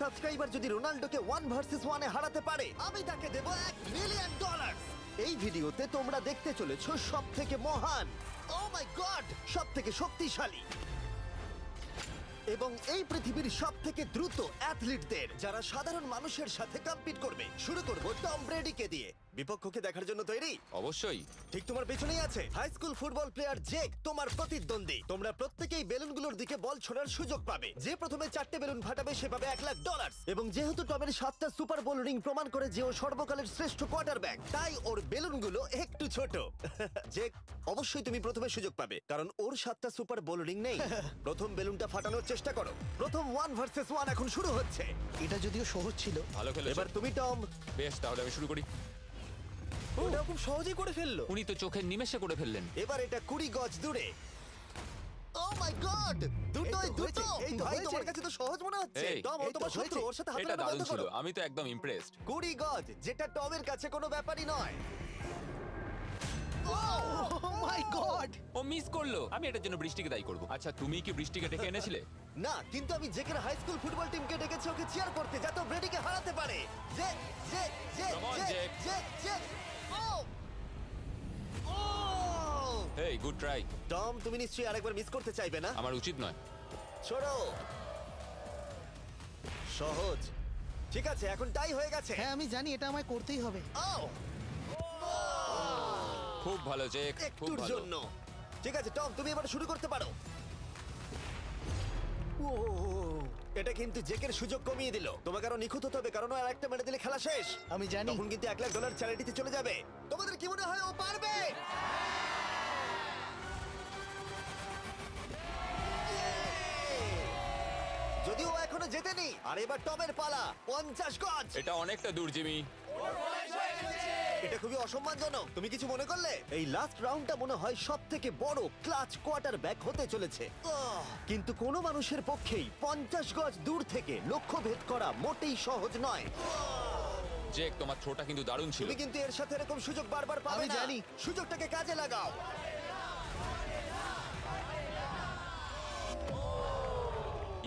Subscriber যদি রোনাল্ডোকে 1 versus 1 এ হারাতে পারে আমি তাকে দেব $1 মিলিয়ন। এই ভিডিওতে তোমরা দেখতে চলেছো সবথেকে মহান, ও মাই গড, সবথেকে শক্তিশালী এবং এই পৃথিবীর সবথেকে দ্রুত অ্যাথলিটদের যারা সাধারণ মানুষের সাথে কম্পিট করবে। শুরু করব টম ব্রেডিকে দিয়ে। বিপক্ষকে দেখার জন্য তৈরি? অবশ্যই। ঠিক তোমার পেছনেই আছে high school football player Jake, তোমার প্রতিদ্বন্দ্বী। তোমরা প্রত্যেকেই বেলুনগুলোর দিকে বল ছোড়ার সুযোগ পাবে। যে প্রথমে 4টে বেলুন ফাটাবে সে পাবে $1,00,000। এবং যেহেতু টমের 7টা সুপার বোল রিং প্রমাণ করে যে ও সর্বকালের শ্রেষ্ঠ কোয়ার্টারব্যাক, তাই ওর বেলুনগুলো একটু ছোট। জেক, অবশ্যই তুমি প্রথমে সুযোগ পাবে কারণ ওর 7টা সুপার বোল রিং নেই। প্রথম বেলুনটা ফাটানোর চেষ্টা করো। প্রথম 1 ভার্সেস 1 এখন শুরু হচ্ছে। এটা যদিও সহজ ছিল। ভালো খেলেছো। এবার তুমি টম। বেশ, তাহলে আমি শুরু করি। ওটা খুব সহজেই করে ফেললো। উনি তো চোখের নিমেষে করে ফেললেন। এবার এটা 20 গজ দূরে। ও মাই গড, দুটোই দুটো। এই তো ভাই হয়েছে। তোমার কাছে তো সহজ মনে হচ্ছে। এই, টম, ও তোমার শত্রু, ওর সাথে হাত এটা মেলানো দারুণ বন্ধ ছিল, করো। আমি তো একদম ইমপ্রেসড। 20 গজ, যেটা টমের কাছে কোনো ব্যাপারই নয়। ও মাই গড! ও মিস করলো। আমি এটার জন্য বৃষ্টিকে দায়ী করব। আচ্ছা, তুমি কি বৃষ্টিকে ডেকে এনেছিলে? না, কিন্তু আমি জেকের হাই স্কুল ফুটবল টিমকে ডেকেছি ওকে চিয়ার করতে যাতে ও ব্রেডিকে হারাতে পারে। Jay Jay Jay Come on, Jay Jake. Jay Jay. ও ও হেই, গুড ট্রাই। টম, তুমি নিশ্চয়ই আরেকবার মিস করতে চাইবে না? আমার উচিত নয়। ছোড়ো। সহজ। ঠিক আছে, এখন টাই হয়ে গেছে। হ্যাঁ আমি জানি এটা আমায় করতেই হবে। ও খুব ভালো জেক, খুব একটুর ভালো। জন্য। ঠিক আছে টম, তুমি এবার শুরু করতে পারো। ও, এটা কিন্তু জেকের সুযোগ কমিয়ে দিল। তোমাকে আরো নিখুঁত হতে হবে কারণ আর একটা মেরে দিলে খেলা শেষ। আমি জানি। তখন কিন্তু $1,00,000 চ্যারিটিতে চলে যাবে। তোমাদের কি মনে হয় ও পারবে? যদিও ও এখনো জেতেনি। আর এবার টমের পালা। 50 গজ। এটা অনেকটা দূর, জিমি। এটা খুবই অসম্মানজনক। তুমি কিছু মনে করলে? এই লাস্ট রাউন্ডটা মনে হয় সবথেকে বড় ক্লাচ কোয়ার্টারব্যাক হতে চলেছে। কিন্তু কোনো মানুষের পক্ষেই 50 গজ দূর থেকে লক্ষ্য ভেদ করা মোটেই সহজ নয়। জেক, তোমার থ্রোটা কিন্তু দারুণ ছিল। তুমি কিন্তু এর সাথে এরকম সুযোগ বারবার পাবে আমি না। জানি। সুযোগটাকে কাজে লাগাও।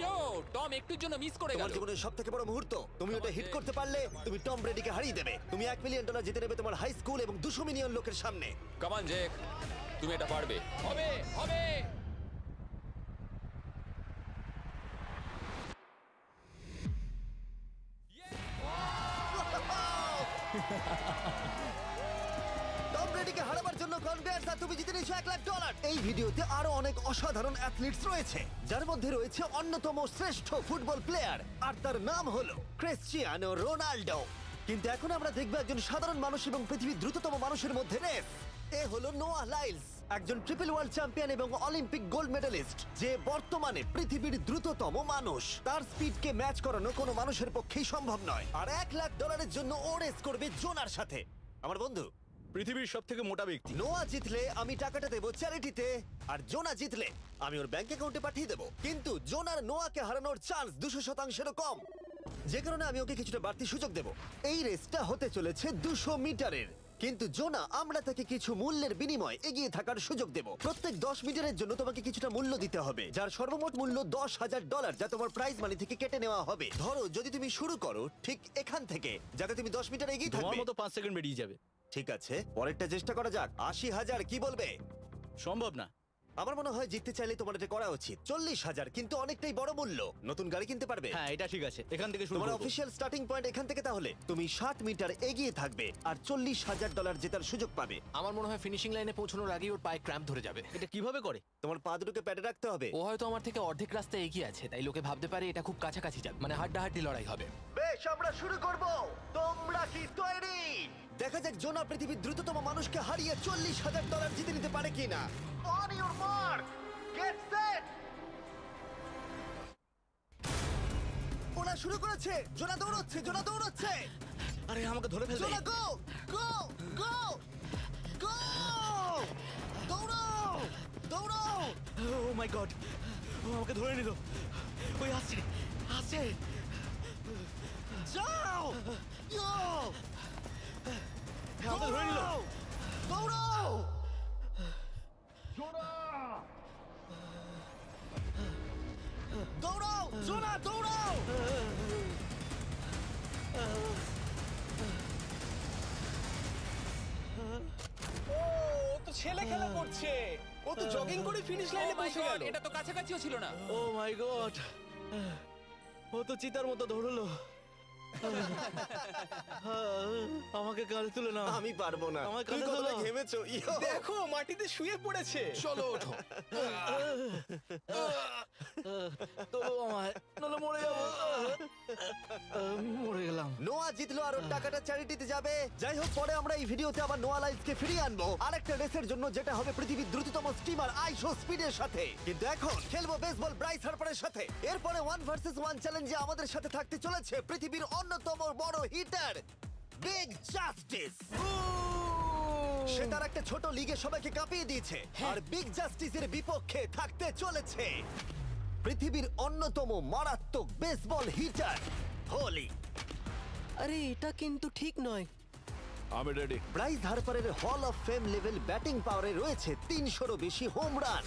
ইয়ো, টম একটুর জন্য মিস করে তোমার গেল। জীবনের সবথেকে বড় মুহূর্ত। তুমি ওটা হিট করতে পারলে তুমি টম ব্রেডিকে হারিয়ে দেবে। তুমি $1 মিলিয়ন জিতে নেবে তোমার হাই স্কুল এবং 200 মিলিয়ন লোকের সামনে। কাম অন জেক, তুমি এটা পারবে। হবে, হবে। টম ব্রেডিকে হারাবার জন্য কনগ্রেটস, আর তুমি জিতে নিয়েছো $1,00,000। এই ভিডিওতে আরো অনেক অসাধারণ অ্যাথলিটস রয়েছে যার মধ্যে রয়েছে অন্যতম শ্রেষ্ঠ ফুটবল প্লেয়ার আর তার নাম হলো ক্রিশ্চিয়ানো রোনাল্ডো। কিন্তু এখন আমরা দেখব একজন সাধারণ মানুষ এবং পৃথিবীর দ্রুততম মানুষের মধ্যে রেস। এ হলো নোয়াহ লাইলস, একজন ট্রিপল ওয়ার্ল্ড চ্যাম্পিয়ন এবং অলিম্পিক গোল্ড মেডেলিস্ট, যে বর্তমানে পৃথিবীর দ্রুততম মানুষ। তার স্পিডকে ম্যাচ করানো কোনো মানুষের পক্ষেই সম্ভব নয়। আর $1,00,000 জন্য ও রেস করবে জোনার সাথে, আমার বন্ধু। পৃথিবীর সব থেকে মোটা ব্যক্তি। নোয়া জিতলে আমি টাকাটা দেবো চ্যারিটিতে, আর জোনা জিতলে আমি ওর ব্যাংক অ্যাকাউন্টে পাঠিয়ে দেবো। কিন্তু জোনার নোয়াকে হারানোর চান্স 200%-এরও কম, যে কারণে আমি ওকে কিছুটা বাড়তি সুযোগ দেবো। এই রেসটা হতে চলেছে 200 মিটারের। কিন্তু জোনা, আমরা তাকে কিছু মূল্যের বিনিময়ে এগিয়ে থাকার সুযোগ দেব। প্রত্যেক 10 মিটারের জন্য তোমাকে কিছুটা মূল্য দিতে হবে, যার সর্বমোট মূল্য $10,000, যা তোমার প্রাইজ মানি থেকে কেটে নেওয়া হবে। ধরো যদি তুমি শুরু করো ঠিক এখান থেকে, যাতে তুমি 10 মিটার এগিয়ে তোমার থাকবে। মতো 5 সেকেন্ড বেরিয়ে যাবে। ঠিক আছে, পরেরটা চেষ্টা করা যাক। 80,000, কি বলবে? সম্ভব না। আমার মনে হয় জিততে চাইলে তোমার এটা করা উচিত। 40,000 কিন্তু অনেকটাই বড় মূল্য। নতুন গাড়ি কিনতে পারবে। হ্যাঁ, এটা ঠিক আছে, এখান থেকে শুরু তোমার করব। অফিসিয়াল স্টার্টিং পয়েন্ট এখান থেকে। তাহলে তুমি 60 মিটার এগিয়ে থাকবে আর $40,000 জেতার সুযোগ পাবে। আমার মনে হয় ফিনিশিং লাইনে পৌঁছানোর আগেই ওর পায়ে ক্র্যাম্প ধরে যাবে। এটা কিভাবে করে? তোমার পা দুটোকে প্যাডে রাখতে হবে। ও হয়তো আমার থেকে অর্ধেক রাস্তা এগিয়ে আছে, তাই লোকে ভাবতে পারে এটা খুব কাছাকাছি যাবে, মানে হাড্ডাহাড্ডি লড়াই হবে। বেশ, আমরা শুরু করব। তোমরা কি তৈরি? দেখা যাক জোনা পৃথিবীর দ্রুততম মানুষকে হারিয়ে $40,000 জিতে নিতে পারে কিনা। On your mark, get set. ওরা শুরু করেছে। জোনা দৌড়চ্ছে, জোনা দৌড়চ্ছে। আরে আমাকে ধরে ফেলবে। জোনা গো গো গো গো! দৌড়াও দৌড়াও! ও মাই গড, ও আমাকে ধরে নিল। ওই আসছে, আসছে। যাও! ইয়ো! আমাকে ধরে নিল। দৌড়াও! দৌড়াও! জোনা দৌড়াও! ছেলে খেলা করছে। ও তো জগিং করে ফিনিশ Oh লাইনে my পৌঁছে God, গেল। এটা তো কাছাকাছিও ছিল না। ও মাই গড, ও তো চিতার মতো ধরলো। আমাকে কাঁধে তুলে নাও। আমি পারবো না। আমার তুমি কাঁধে কতটা তোলো। ঘেমেছো ইয়ো। দেখো মাটিতে শুয়ে পড়েছে। চলো ওঠো। তোলো আমায়, নাহলে মরে যাবো। মরে গেলাম। নোয়া জিতলো আর ওর টাকাটা চ্যারিটিতে যাবে। যাই হোক, পরে আমরা এই ভিডিওতে আবার নোয়া লাইফকে ফিরিয়ে আনবো আরেকটা রেসের জন্য, যেটা হবে পৃথিবীর দ্রুততম স্টিমার আইশো স্পিডের সাথে। কিন্তু এখন খেলবো বেসবল ব্রাইস হার্পারের সাথে। এরপরে 1 ভার্সেস 1 চ্যালেঞ্জে আমাদের সাথে থাকতে চলেছে পৃথিবীর অন্যতম বড় হিটার বিগ জাস্টিস। সে তার একটা ছোট লিগে সবাইকে কাঁপিয়ে দিয়েছে, আর বিগ জাস্টিসের বিপক্ষে থাকতে চলেছে পৃথিবীর অন্যতম মারাত্মক বেসবল হিটার হোলি। আরে এটা কিন্তু ঠিক নয়। আমি ready. Bryce হার্পারের hall of fame level batting পাওয়ারে রয়েছে 300-রও বেশি হোম রান,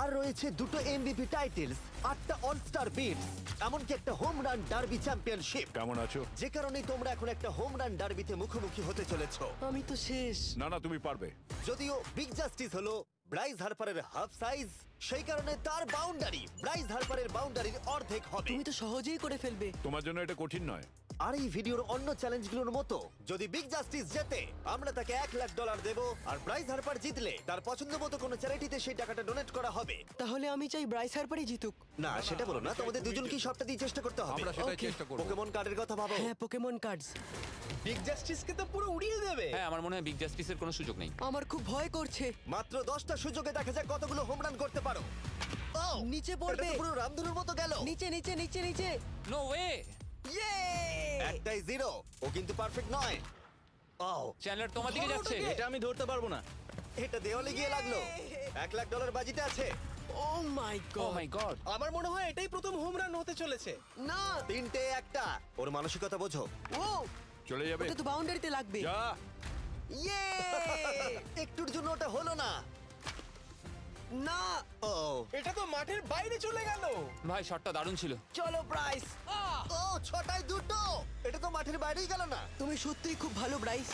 আর রয়েছে 2টো এমভিপি টাইটেলস, 8টা অলস্টার বিটস, এমনকি একটা হোম রান ডার্বি চ্যাম্পিয়নশিপ। কেমন আছো? যে কারণে তোমরা এখন একটা হোম রান ডার্বিতে মুখোমুখি হতে চলেছো। আমি তো শেষ। না না, তুমি পারবে। যদিও বিগ জাস্টিস হলো ব্রাইস হার্পারের হাফ সাইজ, সেই কারণে তার বাউন্ডারি ব্রাইস হার্পারের বাউন্ডারির অর্ধেক হবে। তুমি তো সহজেই করে ফেলবে। তোমার জন্য এটা কঠিন নয়। আর এই ভিডিওর অন্য চ্যালেঞ্জগুলোর মতো, যদি বিগ জাস্টিস জেতে আমরা তাকে $1,00,000 দেব, আর ব্রাইস হার্পার জিতলে তার পছন্দ মতো কোনো চ্যারিটিতে সেই টাকাটা ডোনেট করা হবে। তাহলে আমি চাই ব্রাইস হার্পারই জিতুক। না, সেটা বলো না, তোমাদের দুজনকেই সবটা দিয়ে চেষ্টা করতে হবে। আমরা সেটাই Okay. চেষ্টা করব। পোকেমন কার্ডের কথা ভাবো। হ্যাঁ, পোকেমন কার্ডস। বিগ জাস্টিসকে তো পুরো উড়িয়ে দেবে। হ্যাঁ, আমার মনে হয় বিগ জাস্টিসের কোনো সুযোগ নেই। আমার খুব ভয় করছে। মাত্র 10টা সুযোগে দেখা যাক কতগুলো হোম রান করতে পারো। Oh, নিচে এটা পড়বে। তো পুরো রামধনুর মতো গেল। নিচে নিচে নিচে নিচে। No way. ইয়ে! একটাই জিরো, ও কিন্তু পারফেক্ট নয়। ও, চ্যানেলার তোমার দিকে যাচ্ছে। এটা আমি ধরতে পারবো না। এটা দেওয়ালে গিয়ে লাগলো। $1,00,000 বাজিতে আছে। ও মাই ও গড। মাই গড। আমার মনে হয় এটাই প্রথম হোম রান হতে চলেছে। না। 3টে একটা। ওর মানসিকতা বোঝো। ও, চলে যাবে। ওটা তো বাউন্ডারিতে লাগবে। যা। ইয়ে! একটুর জন্য ওটা হলো না। না। ও, এটা তো মাঠের বাইরে চলে গেল। ভাই, শটটা দারুণ ছিল। চলো ব্রাইস। ও, 6টায় 2টো। এটা তো মাঠের বাইরেই গেল না। তুমি সত্যিই খুব ভালো ব্রাইস।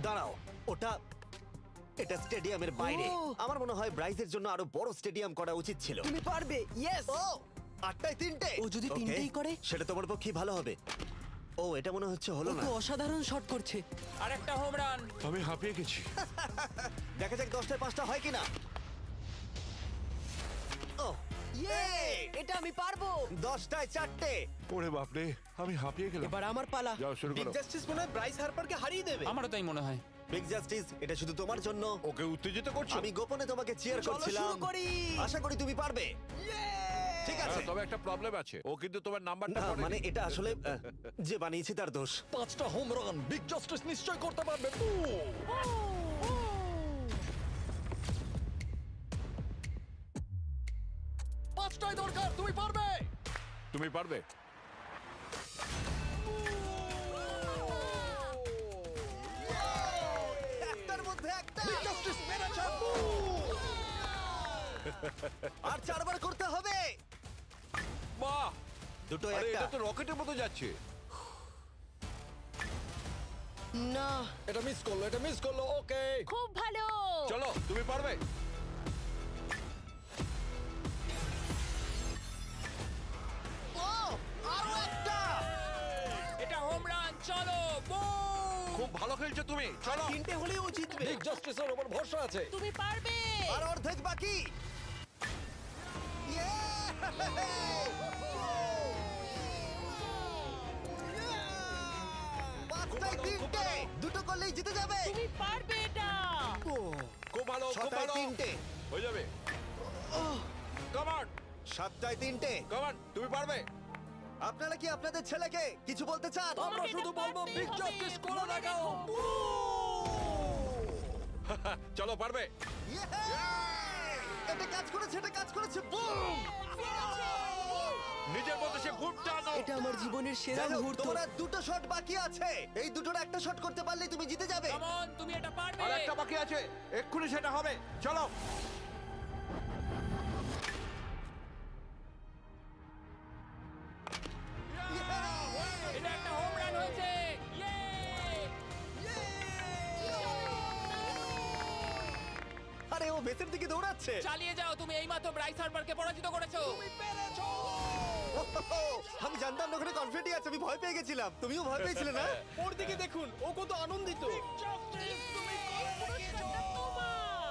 দাঁড়াও, এটা স্টেডিয়ামের বাইরে। ও। আমার মনে হয় ব্রাইজের জন্য আরো বড় স্টেডিয়াম করা উচিত ছিল। তুমি পারবে। ইয়েস। ও, 8টায় 3টে। ও যদি Okay, তিনটেই করে? সেটা তোমার পক্ষে ভালো হবে। ও, এটা মনে হচ্ছে ও হলো না। তো অসাধারণ শট করছে। আর একটা হোম রান। আমি হাঁপিয়ে গেছি। দেখা যাক 10টায় 5টা হয় কিনা। ও, ইয়ে! এটা আমি পারবো। 10টায় 4টে। ওরে বাপরে, আমি হাঁপিয়ে গেলাম। এবার আমার পালা। যাও শুরু বিগ করো। জাস্টিস মনে হয় ব্রাইস হার্পারকে হারিয়ে দেবে। আমারও তাই মনে হয়। বিগ জাস্টিস, এটা শুধু তোমার জন্য। ওকে উত্তেজিত করছো? আমি গোপনে তোমাকে চিয়ার চলো করছিলাম। শুরু করি। আশা করি তুমি পারবে। ঠিক আছে। হ্যাঁ, তবে একটা প্রবলেম আছে, ও কিন্তু তোমার নাম্বারটা না, পড়েনি। মানে এটা আসলে যে বানিয়েছে তার দোষ। 5টা হোম রান বিগ জাস্টিস নিশ্চয় করতে পারবে। পাঁচটাই দরকার, তুমি পারবে। তুমি পারবে। একটার মধ্যে একটা। আর 4বার করতে হবে। বাহ, দুটো আরে একটা। এটা তো রকেটের মতো যাচ্ছে। না। এটা মিস করলো, এটা মিস করলো। ওকে, খুব ভালো। চলো, তুমি পারবে। ও, আরো একটা। এটা হোম রান। চলো, বুম। খুব ভালো খেলছো তুমি। চলো। 3টে হলেও ও জিতবে। বিগ জাস্টিসের উপর ভরসা আছে। তুমি পারবে। আর অর্ধেক বাকি। Yeah! 5টায় 3টে। দুটো করলেই জিতে যাবে। তুমি পারবে এটা। খুব ভালো, খুব 6টায় ভালো। 3টে। হয়ে যাবে। কাম অন, 7টায় 3টে। কাম অন, তুমি পারবে। আপনারা কি আপনাদের ছেলেকে কিছু বলতে চান? আমরা তোমাকে শুধু এটা বলবো পারতেই বিগ হবে। জাস্টিস করে মনে দেখাও। রেখো। চলো, পারবে। Yeah! এটা কাজ করেছে, এটা কাজ করেছে। বুম! নিজের মধ্যে সে খুব টানো। এটা আমার জীবনের সেরা যাই হোক, মুহূর্ত। তোমার আর 2টো শট বাকি আছে। এই দুটোর একটা শট করতে পারলেই তুমি জিতে যাবে। কাম অন, তুমি এটা পারবে। আর একটা বাকি আছে, এক্ষুনি সেটা হবে। চলো। এটা একটা হোম রান হয়েছে। ইয়ে! বেসের দিকে দৌড়াচ্ছে। চালিয়ে যাও, তুমি এইমাত্র ব্রাইস হার্বারকে পরাজিত করেছো। আমি জানতাম না ওখানে কনফিডেন্ট আছে, আমি ভয় পেয়ে গেছিলাম। তুমিও ভয় পেয়েছিলে না? ওর দিকে দেখুন, ও কত আনন্দিত।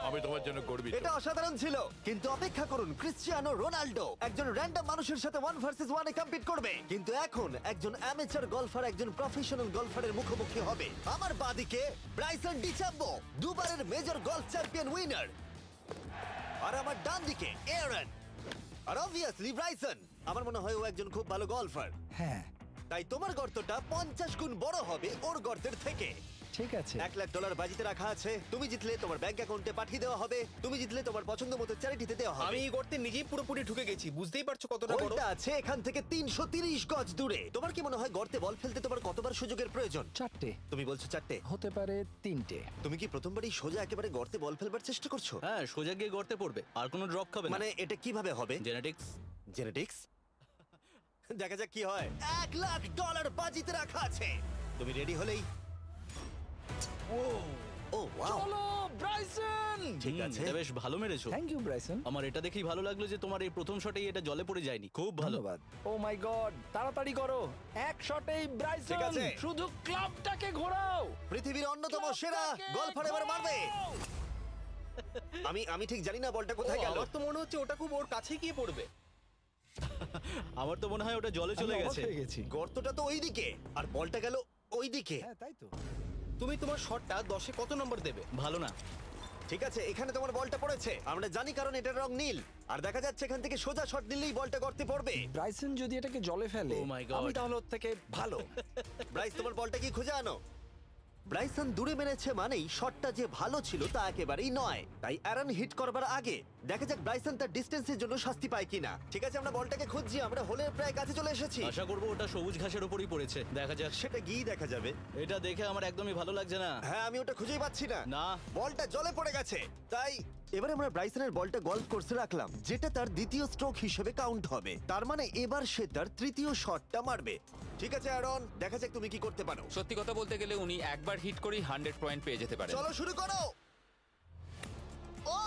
আমি তোমার জন্য গর্বিত। এটা অসাধারণ ছিল, কিন্তু অপেক্ষা করুন, ক্রিশ্চিয়ানো রোনাল্ডো একজন র্যান্ডম মানুষের সাথে 1 ভার্সেস 1 এ কম্পিট করবে, কিন্তু এখন একজন অ্যামেচার গলফার একজন প্রফেশনাল গলফারের মুখোমুখি হবে। আমার বাদিকে ব্রাইসন ডিচাম্বো, দুবারের মেজর গলফ চ্যাম্পিয়ন উইনার, আর আমার ডান দিকে এরন। আর অবভিয়াসলি ব্রাইসন, আমার মনে হয় ও একজন খুব ভালো গলফার। হ্যাঁ, তাই তোমার গর্তটা 50 গুণ বড় হবে ওর গর্তের থেকে। ঠিক আছে। $1,00,000 বাজিতে রাখা আছে। তুমি জিতলে তোমার ব্যাংক অ্যাকাউন্টে পাঠিয়ে দেওয়া হবে। তুমি জিতলে তোমার পছন্দ মতো চ্যারিটিতে দেওয়া হবে। আমি এই গর্তে নিজেই পুরোপুরি ঢুকে গেছি, বুঝতেই পারছো কতটা বড়। হোলটা আছে এখান থেকে 330 গজ দূরে। তোমার কি মনে হয় গর্তে বল ফেলতে তোমার কতবার সুযোগের প্রয়োজন? 4টে তুমি বলছো 4টে, হতে পারে 3টে। তুমি কি প্রথমবারই সোজা একেবারে গর্তে বল ফেলবার চেষ্টা করছো? হ্যাঁ, সোজা গিয়ে গর্তে পড়বে, আর কোনো ড্রপ খাবে না। মানে এটা কিভাবে হবে? জেনেটিক্স। জেনেটিক্স? দেখা যাক কি হয়। $1,00,000 বাজিতে রাখা আছে। তুমি রেডি হলেই ও ওয়াও, চলো ব্রাইসন। ঠিক আছে। এটা বেশ ভালো মেরেছো। Thank you Bryson. আমার এটা দেখেই ভালো লাগলো যে তোমার এই প্রথম শটেই এটা জলে পড়ে যায়নি। খুব ভালো। ধন্যবাদ। ও মাই গড, তাড়াতাড়ি করো, এক শটেই ঠিক ব্রাইসন। আছে। শুধু ক্লাবটাকে ঘোরাও। পৃথিবীর অন্যতম সেরা গলফার এবার মারবে। আমি ঠিক জানি না বলটা কোথায় গেল। আমার তো মনে হচ্ছে ওটা খুব ওর কাছে গিয়ে পড়বে। আমার তো মনে হয় ওটা জলে চলে আমি অবাক গেছে। হয়ে গেছি। গর্তটা তো ওইদিকে আর বলটা গেল ওইদিকে। হ্যাঁ, তাই তো। তুমি তোমার শটটা 10-এ কত নম্বর দেবে? ভালো না। ঠিক আছে, এখানে তোমার বলটা পড়েছে, আমরা জানি কারণ এটার রং নীল। আর দেখা যাচ্ছে এখান থেকে সোজা শট দিলেই বলটা গর্তে পড়বে। ব্রাইসন যদি এটাকে জলে ফেলে, Oh my God. আমি তাহলে ওর থেকে ভালো। ব্রাইস, তোমার বলটা কি খুঁজে আনো। ব্রাইসন দূরে মেরেছে মানেই শটটা যে ভালো ছিল তা একেবারেই নয়। তাই অ্যারন হিট করবার আগে দেখা যাক ব্রাইসন তার ডিস্টেন্সের জন্য শাস্তি পায় কিনা। ঠিক আছে, আমরা বলটাকে খুঁজছি, আমরা হোলের প্রায় কাছে চলে এসেছি। আশা করবো ওটা সবুজ ঘাসের উপরই পড়েছে। দেখা যাক। সেটা গিয়ে দেখা যাবে। এটা দেখে আমার একদমই ভালো লাগছে না। হ্যাঁ, আমি ওটা খুঁজেই পাচ্ছি না। না। বলটা জলে পড়ে গেছে। তাই এবারে আমরা ব্রাইসনের বলটা গলফ কোর্সে রাখলাম, যেটা তার দ্বিতীয় স্ট্রোক হিসেবে কাউন্ট হবে। তার মানে এবার সে তার তৃতীয় শটটা মারবে। ঠিক আছে অ্যারন, দেখা যাক তুমি কি করতে পারো। সত্যি কথা বলতে গেলে উনি একবার হিট করেই 100 পয়েন্ট পেয়ে যেতে পারেন। চলো শুরু করো। ও,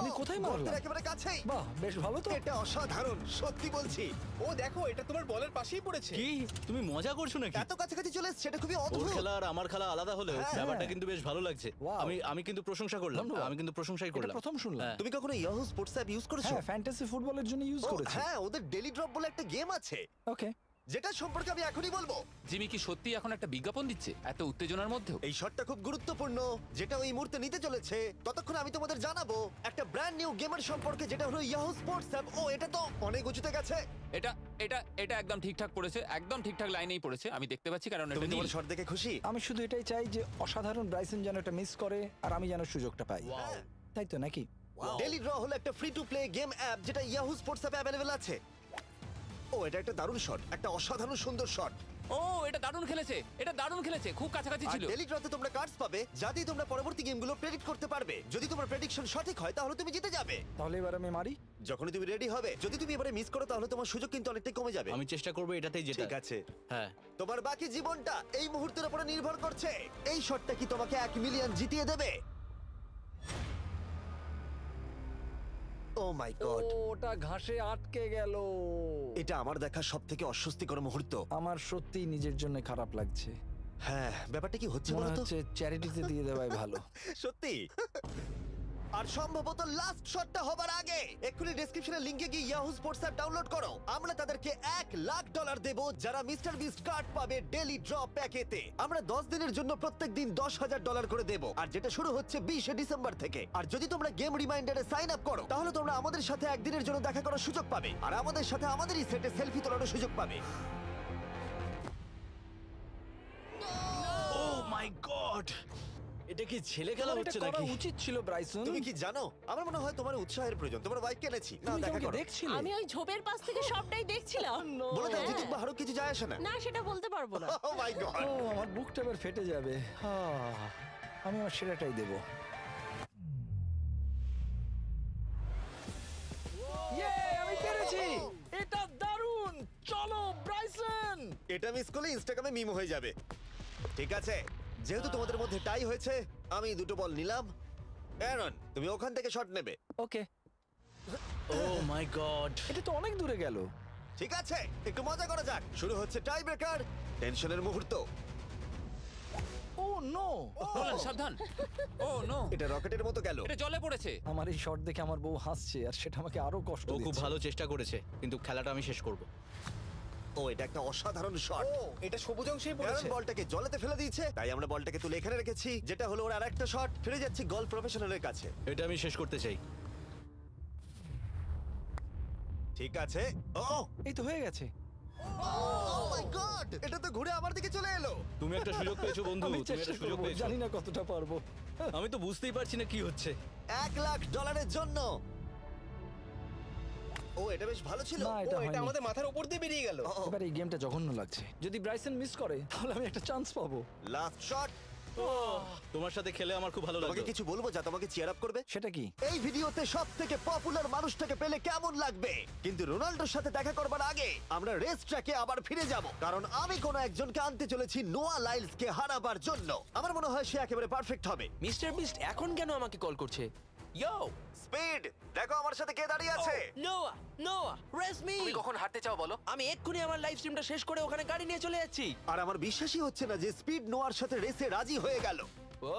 আমি কোথায় মারলাম? গর্তের একেবারে কাছেই। বাহ, বেশ ভালো তো। এটা অসাধারণ, সত্যি বলছি। ও দেখো, এটা তোমার বলের পাশেই পড়েছে। কি তুমি মজা করছো নাকি? এত কাছাকাছি চলে এসেছে, এটা খুবই ওর অদ্ভুত। খেলা আর আমার খেলা আলাদা হলেও হ্যাঁ। ব্যাপারটা কিন্তু বেশ ভালো লাগছে। Wow. আমি কিন্তু প্রশংসা করলাম। ধন্যবাদ। আমি কিন্তু প্রশংসাই এটা করলাম। প্রথম শুনলাম। হ্যাঁ। তুমি কখনো ইয়াহু স্পোর্টস অ্যাপ ইউজ করেছো? হ্যাঁ, ফ্যান্টাসি ফুটবলের জন্য ইউজ ও, করেছি। হ্যাঁ, ওদের ডেলি ড্রপ বলে একটা গেম আছে, ওকে। যেটা সম্পর্কে আমি এখনই বলবো। জিমি কি সত্যি এখন একটা বিজ্ঞাপন দিচ্ছে এত উত্তেজনার মধ্যেও? এই শটটা খুব গুরুত্বপূর্ণ, যেটা ওই মুহূর্তে নিতে চলেছে। ততক্ষণ আমি তোমাদের জানাবো একটা ব্র্যান্ড নিউ গেমের সম্পর্কে, যেটা হলো ইয়াহু স্পোর্টস অ্যাপ। ও, এটা তো অনেক উঁচুতে গেছে। এটা এটা এটা একদম ঠিকঠাক পড়েছে, একদম ঠিকঠাক লাইনেই পড়েছে। আমি দেখতে পাচ্ছি কারণ তুমি এটা নীল। তোমার শট দেখে খুশি? আমি শুধু এটাই চাই যে অসাধারণ ব্রাইসন যেন এটা মিস করে আর আমি যেন সুযোগটা পাই। তাই তো নাকি? ডেলি ড্র হলো একটা free to play game app, যেটা ইয়াহু স্পোর্টস অ্যাপে অ্যাভেলেবল আছে। ও, এটা একটা দারুণ শট, একটা অসাধারণ সুন্দর শট। ও, এটা দারুণ খেলেছে, এটা দারুণ খেলেছে, খুব কাছাকাছি আর ছিল। ডেলি ড্রতে তোমরা কার্ডস পাবে, যাতে তোমরা পরবর্তী গেমগুলো প্রেডিক্ট করতে পারবে। যদি তোমার প্রেডিকশন সঠিক হয় তাহলে তুমি জিতে যাবে। তাহলে এবার আমি মারি। যখনই তুমি রেডি হবে, যদি তুমি এবারে মিস করো তাহলে তোমার সুযোগ কিন্তু অনেকটাই কমে যাবে। আমি চেষ্টা করবো এটাতেই যেটা। ঠিক আছে, হ্যাঁ। তোমার বাকি জীবনটা এই মুহূর্তের উপরে নির্ভর করছে। এই শটটা কি তোমাকে 1 মিলিয়ন জিতিয়ে দেবে? ও মাই গড, ওটা ঘাসে আটকে গেল। এটা আমার দেখা সবথেকে অস্বস্তিকর মুহূর্ত। আমার সত্যিই নিজের জন্য খারাপ লাগছে। হ্যাঁ, ব্যাপারটা কি হচ্ছে মনে বলো তো? হচ্ছে চ্যারিটিতে দিয়ে দেওয়াই ভালো। সত্যি। আর সম্ভবত লাস্ট শটটা হবার আগে এক্ষুনি ডেসক্রিপশনের লিংকে গিয়ে ইয়াহু স্পোর্টস অ্যাপ ডাউনলোড করো। আমরা তাদেরকে $1,00,000 দেব যারা মিস্টার বিস্ট কার্ড পাবে ডেলি ড্র প্যাকেতে। আমরা 10 দিনের জন্য প্রত্যেক দিন $10,000 করে দেব, আর যেটা শুরু হচ্ছে 20 ডিসেম্বর থেকে। আর যদি তোমরা গেম রিমাইন্ডারে সাইন আপ করো তাহলে তোমরা আমাদের সাথে একদিনের জন্য দেখা করার সুযোগ পাবে, আর আমাদের সাথে আমাদেরই সেটে সেলফি তোলার সুযোগ পাবে। ও মাই গড, এটা কি ছেলে খেলা তোমার হচ্ছে এটা করা নাকি? উচিত ছিল ব্রাইসন। তুমি কি জানো, আমার মনে হয় তোমার উৎসাহের প্রয়োজন। তোমার বাইক কিনেছি, না তুমি কি দেখা আমাকে করো। দেখছিলে? আমি ওই ঝোপের পাশ থেকে সবটাই দেখছিলাম। বলে দাও হ্যাঁ। জিতুক বা হারুক, কিছু যায় আসে না। না, সেটা বলতে পারবো না। ও মাই গড। ও, আমার বুকটা এবার ফেটে যাবে। আমি আমার সেরাটাই দেব। আমি পেরেছি। এটা দারুণ। চলো ব্রাইসন। এটা মিস করলে ইনস্টাগ্রামে মিম হয়ে যাবে। ঠিক আছে, যেহেতু তোমাদের মধ্যে টাই হয়েছে, আমি দুটো বল নিলাম। অ্যারন, তুমি ওখান থেকে শট নেবে। ওকে, ও মাই গড এটা তো অনেক দূরে গেল। ঠিক আছে, একটু মজা করা যাক। শুরু হচ্ছে টাই ব্রেকার, টেনশনের মুহূর্ত। ও নো, নোলান সাবধান। ও নো, এটা রকেটের মতো গেল। এটা জলে পড়েছে। আমার এই শট দেখে আমার বউ হাসছে আর সেটা আমাকে আরো কষ্ট ও খুব দিচ্ছে। ভালো চেষ্টা করেছে কিন্তু খেলাটা আমি শেষ করব। ও, এটা একটা অসাধারণ শট। এটা সবুজ অংশেই অ্যারন বলটাকে জলেতে ফেলে দিয়েছে, তাই আমরা বলটাকে তুলে এখানে রেখেছি, যেটা হলো ওর আরেকটা শট। ফিরে যাচ্ছি গলফ প্রফেশনালের কাছে। এটা আমি শেষ করতে চাই। ঠিক আছে। ও এই তো হয়ে গেছে। মাই গড, এটা তো ঘুরে আমার দিকে চলে এলো। তুমি একটা সুযোগ পেয়েছো বন্ধু, আমি তুমি চেষ্টা একটা সুযোগ করবো, পেয়েছো। জানি না কতটা পারবো। আমি তো বুঝতেই পারছি না কি হচ্ছে। $1,00,000 জন্য। ও, এটা বেশ ভালো ছিল। না, এটা হয়নি। আমাদের মাথার উপর দিয়ে বেরিয়ে গেল। ও, এবার এই গেমটা জঘন্য লাগছে। যদি ব্রাইসন মিস করে তাহলে আমি একটা চান্স পাবো। Last shot. তোমার সাথে খেলে আমার খুব ভালো তোমাকে লাগলো। কিছু বলবো যা তোমাকে চিয়ার আপ করবে? সেটা কি? এই ভিডিওতে সবথেকে পপুলার মানুষটাকে পেলে কেমন লাগবে? কিন্তু রোনাল্ডোর সাথে দেখা করবার আগে আমরা রেস ট্র্যাকে আবার ফিরে যাব, কারণ আমি কোন একজনকে আনতে চলেছি নোয়া লাইলসকে হারাবার জন্য। আমার মনে হয় সে একেবারে পারফেক্ট হবে। মিস্টার বিস্ট এখন কেন আমাকে কল করছে? ইয়ো, স্পিড, দেখো আমার সাথে কে দাঁড়িয়ে আছে। নোয়া, নোয়া, রেস মি। তুমি কখন হাঁটতে চাও বলো? আমি এক্ষুনি আমার লাইভ স্ট্রিমটা শেষ করে ওখানে গাড়ি নিয়ে চলে যাচ্ছি। আর আমার বিশ্বাসই হচ্ছে না যে স্পিড নোয়ার সাথে রেসে রাজি হয়ে গেল। ও,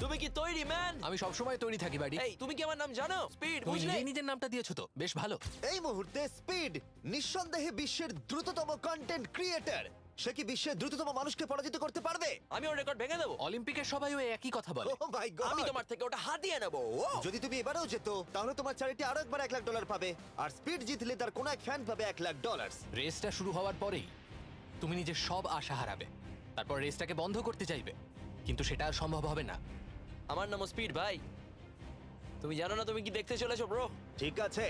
তুমি কি তৈরি ম্যান? আমি সবসময় তৈরি থাকি বাড়ি। এই, তুমি কি আমার নাম জানো? স্পিড, তুমি বুঝলে? নিজেই নিজের নামটা দিয়েছো তো, বেশ ভালো। এই মুহূর্তে স্পিড নিঃসন্দেহে বিশ্বের দ্রুততম কন্টেন্ট ক্রিয়েটর। সে কি বিশ্বের দ্রুততম মানুষকে পরাজিত করতে পারবে? আমি ওর রেকর্ড ভেঙে দেবো। অলিম্পিকের সবাই ওই একই কথা বলে। ও মাই গড, আমি তোমার থেকে ওটা হাতিয়ে নেবো। ও, যদি তুমি এবারেও যেত তাহলে তোমার চ্যারিটি আরো একবার $1,00,000 পাবে, আর স্পিড জিতলে তার কোন এক ফ্যান পাবে $1,00,000। রেসটা শুরু হওয়ার পরেই তুমি নিজের সব আশা হারাবে, তারপর রেসটাকে বন্ধ করতে চাইবে, কিন্তু সেটা আর সম্ভব হবে না। আমার নামও স্পিড ভাই। তুমি জানো না তুমি কি দেখতে চলেছো ব্রো? ঠিক আছে,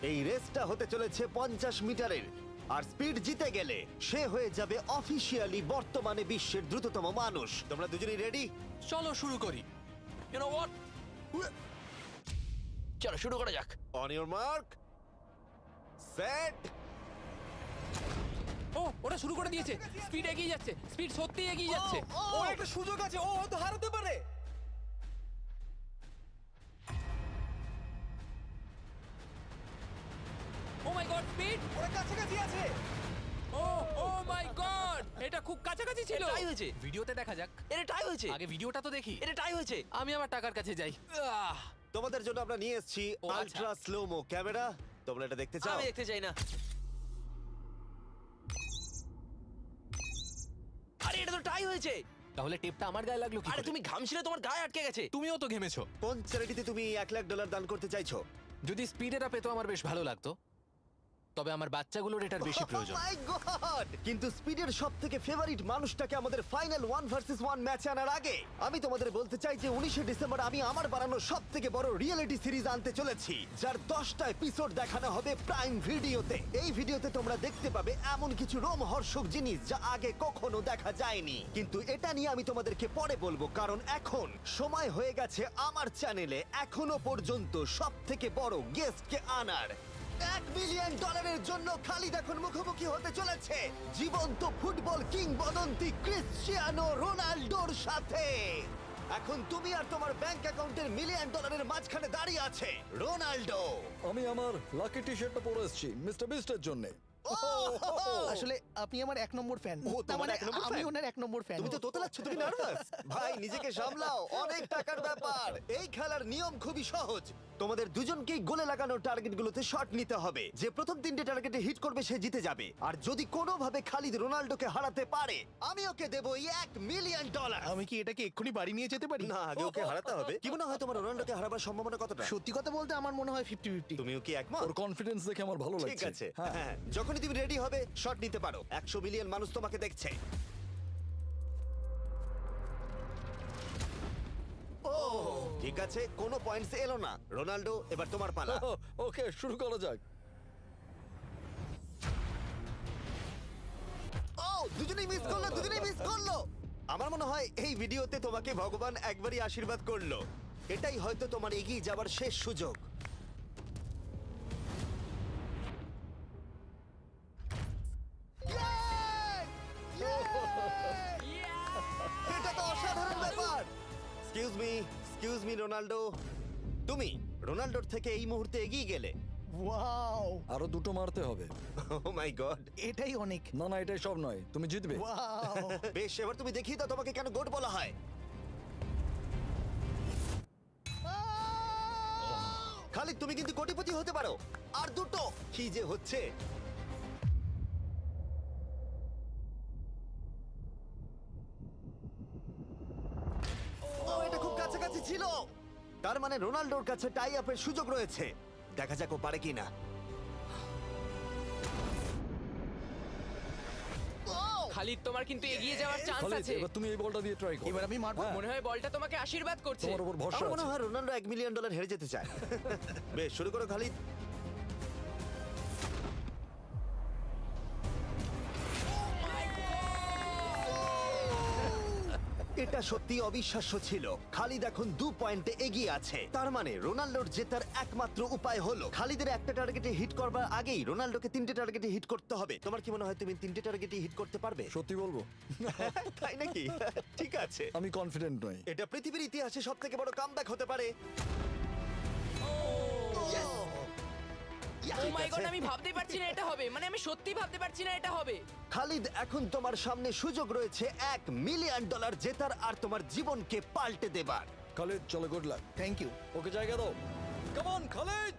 এই রেসটা হতে চলেছে 50 মিটারের, আর স্পিড জিতে গেলে সে হয়ে যাবে অফিসিয়ালি বর্তমানে বিশ্বের দ্রুততম মানুষ। তোমরা দুজনেই রেডি? চলো শুরু করি। You know what? চলো শুরু করা যাক। On your mark, set. ও, ওরা শুরু করে দিয়েছে। স্পিড এগিয়ে যাচ্ছে, স্পিড সত্যি এগিয়ে যাচ্ছে। ও, একটা সুযোগ আছে, ও হয়তো হারাতে পারে। ও মাই গড, স্পিড! ওরা কাছাকাছি আছে। ও, ও মাই গড, এটা খুব কাছাকাছি ছিল। টাই হয়েছে। ভিডিওতে দেখা যাক। এটা টাই হয়েছে। আগে ভিডিওটা তো দেখি। এটা টাই হয়েছে। আমি আমার টাকার কাছে যাই। তোমাদের জন্য আমরা নিয়ে এসেছি ও, আচ্ছা। Ultra slomo camera. তোমরা এটা দেখতে চাও? আমি দেখতে চাই না। আরে এটা তো টাই হয়েছে। তাহলে টেপটা আমার গায়ে লাগলো কি আরে করে? তুমি ঘামছিলে, তোমার গায়ে আটকে গেছে। তুমিও তো ঘেমেছো। কোন চ্যারিটিতে তুমি $1,00,000 দান করতে চাইছো? যদি স্পিডেরা পেতো আমার বেশ ভালো লাগতো, তবে আমার বাচ্চাগুলোর এটার বেশি প্রয়োজন। Oh my God! কিন্তু স্পিডের সবথেকে ফেভারিট মানুষটাকে আমাদের ফাইনাল 1 ভার্সেস 1 ম্যাচে আনার আগে আমি তোমাদের বলতে চাই যে 19শে ডিসেম্বর আমি আমার বানানো সবথেকে বড় রিয়েলিটি সিরিজ আনতে চলেছি, যার 10টা এপিসোড দেখানো হবে প্রাইম ভিডিওতে। এই ভিডিওতে তোমরা দেখতে পাবে এমন কিছু রোমহর্ষক জিনিস যা আগে কখনো দেখা যায়নি, কিন্তু এটা নিয়ে আমি তোমাদেরকে পরে বলবো, কারণ এখন সময় হয়ে গেছে আমার চ্যানেলে এখনো পর্যন্ত সবথেকে বড় গেস্টকে আনার। $1 মিলিয়ন জন্য খালিদ এখন মুখোমুখি হতে চলেছে জীবন্ত ফুটবল কিংবদন্তি ক্রিশ্চিয়ানো রোনাল্ডোর সাথে। এখন তুমি আর তোমার ব্যাংক অ্যাকাউন্টের $1 মিলিয়ন মাঝখানে দাঁড়িয়ে আছে রোনাল্ডো। আমি আমার লাকি টি শার্টটা পরে এসেছি মিস্টার বিস্টের জন্য। আসলে আপনি আমার 1 নম্বর ফ্যান। ও, তোমার এক নম্বর আমি fan? ওনার 1 নম্বর ফ্যান। তুমি তো তোতলাচ্ছ, তুমি নার্ভাস? ভাই নিজেকে সামলাও, অনেক টাকার ব্যাপার। এই খেলার নিয়ম খুবই সহজ। তোমাদের দুজনকেই গোলে লাগানো টার্গেটগুলোতে শট নিতে হবে। যে প্রথম 3টে টার্গেটে হিট করবে সে জিতে যাবে। আর যদি কোনোভাবে খালিদ রোনাল্ডোকে হারাতে পারে আমি ওকে দেবো $1 মিলিয়ন। আমি কি এটাকে এক্ষুনি বাড়ি নিয়ে যেতে পারি? না, আগে ওকে হারাতে হবে। কি মনে হয় তোমার রোনাল্ডোকে হারাবার সম্ভাবনা কতটা? সত্যি কথা বলতে আমার মনে হয় 50-50। তুমিও কি একমত? ওর কনফিডেন্স দেখে আমার ভালো লাগছে। ঠিক আছে, হ্যাঁ। হ্যাঁ, যখনই তুমি রেডি হবে শট নিতে পারো। 100 মিলিয়ন মানুষ তোমাকে দেখছে। ও, ঠিক আছে, কোনো পয়েন্টস এলো না। রোনাল্ডো, এবার তোমার পালা। ওকে, শুরু করা যাক। ও, দুজনেই মিস করলো, দুজনেই মিস করলো। আমার মনে হয় এই ভিডিওতে তোমাকে ভগবান একবারই আশীর্বাদ করলো। এটাই হয়তো তোমার এগিয়ে যাবার শেষ সুযোগ। এটা তো অসাধারণ ব্যাপার। Excuse me, excuse me Ronaldo, তুমি রোনাল্ডোর থেকে এই মুহূর্তে এগিয়ে গেলে। ওয়াও, আরো দুটো মারতে হবে। ও মাই গড। এটাই অনেক। না না, এটাই সব নয়, তুমি জিতবে। ওয়াও, বেশ, এবার তুমি দেখিয়ে দাও তোমাকে কেন গোট বলা হয়। খালিদ, তুমি কিন্তু কোটিপতি হতে পারো। আর দুটো। কি যে হচ্ছে। ও, এটা খুব কাছাকাছি ছিল। তার মানে রোনাল্ডোর কাছে টাই আপের সুযোগ রয়েছে। দেখা যাক ও পারে কিনা। খালিদ, তোমার কিন্তু এগিয়ে যাওয়ার চান্স খালিদ, আছে। এবার তুমি এই বলটা দিয়ে ট্রাই করো। এবার আমি মারবো। হ্যাঁ, মনে হয় বলটা তোমাকে আশীর্বাদ করছে। তোমার উপর ভরসা আমার মনে আছে। হয় রোনাল্ডো $1 মিলিয়ন হেরে যেতে চায়। বেশ, শুরু করো খালিদ। এটা সত্যি অবিশ্বাস্য ছিল। খালিদ এখন 2 পয়েন্টে এগিয়ে আছে। তার মানে রোনাল্ডোর জেতার একমাত্র উপায় হলো খালিদের একটা টার্গেটে হিট করবার আগেই রোনাল্ডোকে 3টে টার্গেটে হিট করতে হবে। তোমার কি মনে হয় তুমি 3টে টার্গেটে হিট করতে পারবে? সত্যি বলবো, তাই নাকি? ঠিক আছে। আমি কনফিডেন্ট নই। এটা পৃথিবীর ইতিহাসে সবথেকে বড় কামব্যাক হতে পারে। ও মাই গড, আমি ভাবতেই পারছি না এটা হবে। মানে আমি সত্যি ভাবতে পারছি না এটা হবে। খালিদ, এখন তোমার সামনে সুযোগ রয়েছে $1 মিলিয়ন জেতার আর তোমার জীবনকে পাল্টে দেবার। খালিদ, চলো, গুড লাক। Thank you. ওকে জায়গা দাও। Come on Khalid.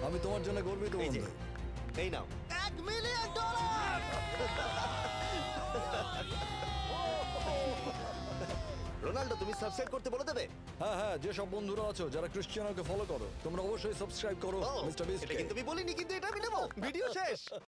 আমি তোমার জন্য গর্বিত এই যে, বন্ধু। এই নাও $1 মিলিয়ন। রোনাল্ডো, তুমি সাবস্ক্রাইব করতে বলে দেবে? হ্যাঁ হ্যাঁ, যে সব বন্ধুরা আছো যারা ক্রিশ্চিয়ানোকে ফলো করো, তোমরা অবশ্যই সাবস্ক্রাইব করো ও, মিস্টার এটা বিস্টকে। কিন্তু আমি বলিনি, কিন্তু এটা আমি নেবো। ভিডিও শেষ।